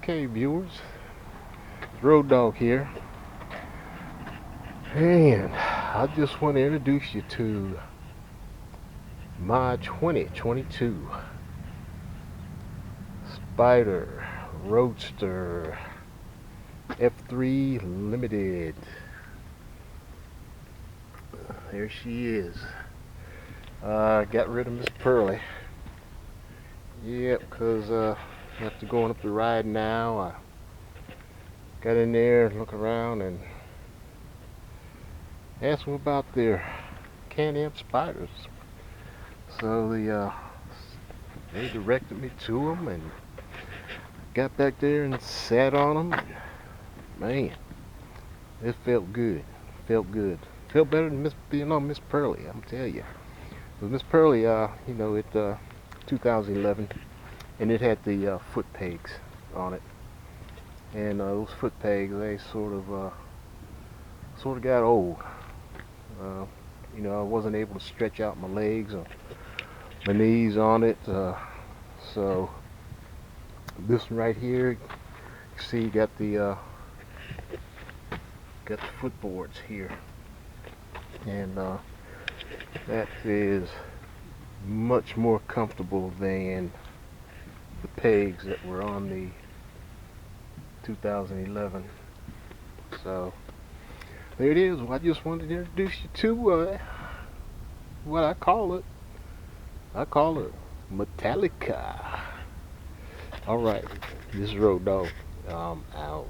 Okay, viewers, Road Dog here, and I just want to introduce you to my 2022 Spider Roadster F3 Limited. There she is. Got rid of Miss Pearly. Yep, because after going up the ride now, I got in there and looked around and asked them about their Can-Am Spiders. So they directed me to them and got back there and sat on them. Man, it felt good. Felt good. Felt better than Miss Pearly. I'm telling you. But Miss Pearly, it 2011, and it had the foot pegs on it, and those foot pegs they sort of got old. I wasn't able to stretch out my legs or my knees on it, so this one right here, you see, got the footboards here, and that is much more comfortable than the pegs that were on the 2011. So there it is. Well, I just wanted to introduce you to what I call it. I call it Metalica. All right, this is Road Dog. I'm out.